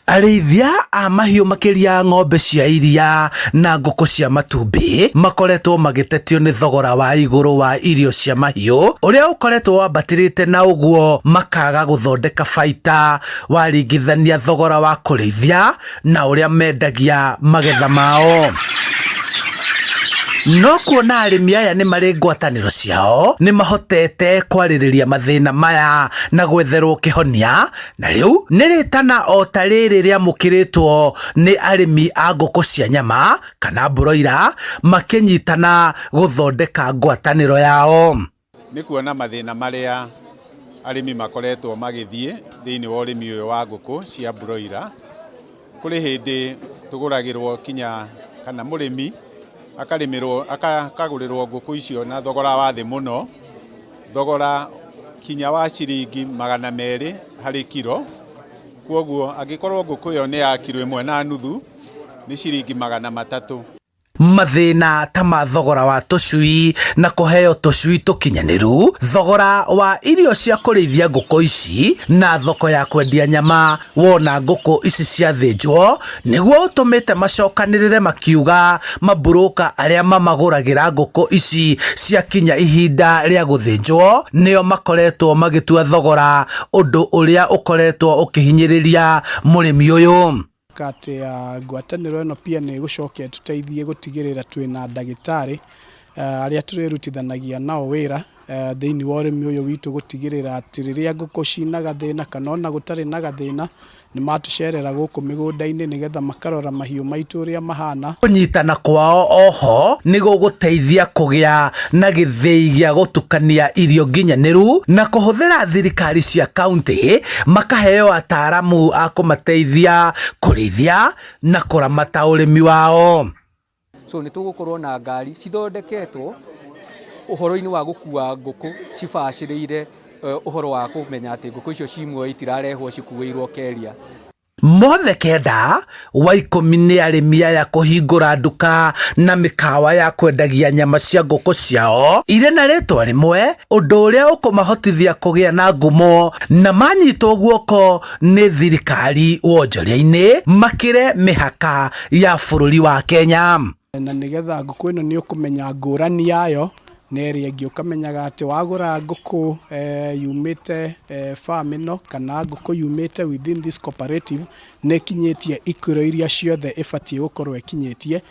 Arĩithia a mahiũ makiria ng'ombe cia iria na ngũkũ cia matumbĩ makoretwo magĩtetio nĩ thogora wa igũrũ wa irio cia mahiũ ũrĩa ũkoretwo wambatĩrĩte, na ũguo makaga gũthondeka baita waringithania thogora wa kũrĩithia na ũrĩa mendagia magetha mao. No kuona arĩmi aya nĩ marĩ ngwatanĩro ciao nĩ mahotete kwarĩrĩria mathĩna maya na gwetherwo kĩhonia, na rĩu nĩ rĩtana o ta rĩrĩ rĩamũkĩrĩtwo nĩ arĩmi a ngũkũ cia nyama kana broiler makĩnyitana gũthondeka ngwatanĩro yao. Nĩ kuona mathĩna marĩa arĩmi makoretwo magĩthiĩ thĩinĩ wa ũrĩmi ũyũ wa ngũkũ cia broiler. Kũrĩ hĩndĩ tũgũragĩrwo kinya kana mũrĩmi akagũrĩrwo ngũkũ icio na thogora wa thĩ mũno, thogora kinya wa ciringi 200 harĩ kiro. Kwoguo angĩkorwo ngũkũ ĩyo nĩ ya kiro 1.5 nĩ ciringi 300. Mathĩna ta ma thogora wa tũcui na kũheo tũcui tũkinyanĩru, thogora wa irio cia kũrĩithia ngũkũ ici na thoko ya kwendia nyama wona ngũkũ ici ciathĩnjwo, nĩguo ũtũmĩte macokanĩrĩre makiuga mabroka arĩa mamagũragĩra ngũkũ ici ciakinya ihinda rĩa gũthĩnjwo nĩo makoretwo magĩtua thogora, ũndũ ũrĩa ũkoretwo ũkĩhinyĩrĩria mũrĩmi ũyũ. Kati ya ngwatanĩro ĩno pia nĩ gũcokia tũteithie gũtigĩrĩra twĩna ndagĩtarĩ arĩa tũrerutithanagia nao wĩra thĩinĩ wa ũrĩmi ũyũ witũ, gũtigĩrĩra atĩ rĩrĩa ngũkũ ciĩna gathĩna kana ona gũtarĩ na gathĩna nĩ matũcerera gũkũ mĩgũnda-inĩ nĩgetha makarora mahiũ maitũ ũrĩa mahana. Kũnyitana kwao oho nĩ gũgũteithia kũgĩa na gĩthĩi gĩa gũtukania irio nginyanĩru na kũhũthĩra thirikari cia kaunti makaheo ataaramu a kũmateithia kũrĩithia na kũramata ũrĩmi wao. So nĩ tũgũkorwo na ngari cithondeketwo ũhoro-inĩ wa gũkua ngũkũ cibacĩrĩire ũhoro wa kũmenya atĩ ngũkũ icio cimwe itirarehwo cikuĩirwo keria. Mothe kenda wa 10 nĩ arĩmi aya kũhingũra nduka na mĩkawa ya kwendagia nyama cia ngũkũ ciao irĩ na rĩtwa rĩmwe, ũndũ ũrĩa ũkũmahotithia kũgĩa na ngumo na manyitwo guoko nĩ thirikari wonjoria-inĩ makĩre mĩhaka ya bũrũri wa Kenya. Na nĩgetha ngũkũ ĩno nĩ ũkũmenya ngũrani yayo na ĩrĩa ĩngĩ ũkamenyaga atĩ wagũra ngũkũ yumĩte farm ĩno kana ngũkũ yumĩte within this cooperative nĩ kinyĩtie ikĩro iria ciothe ĩbatiĩ gũkorwo ĩkinyĩtie.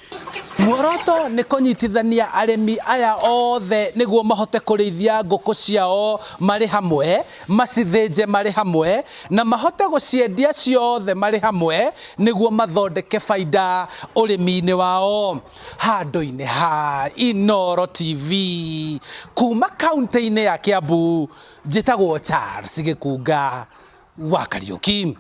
Muoroto nĩ kũnyitithania arĩmi aya othe nĩguo mahote kũrĩithia ngũkũ ciao marĩ hamwe, macithĩnje marĩ hamwe na mahote gũciendia ciothe marĩ hamwe nĩguo mathondeke baida ũrĩmi-inĩ wao. Handũ-inĩ ha Inooro TV kuma kaunti-inĩ ya Kiambu, njĩtagwo Charles Gĩkunga wa Kariũki.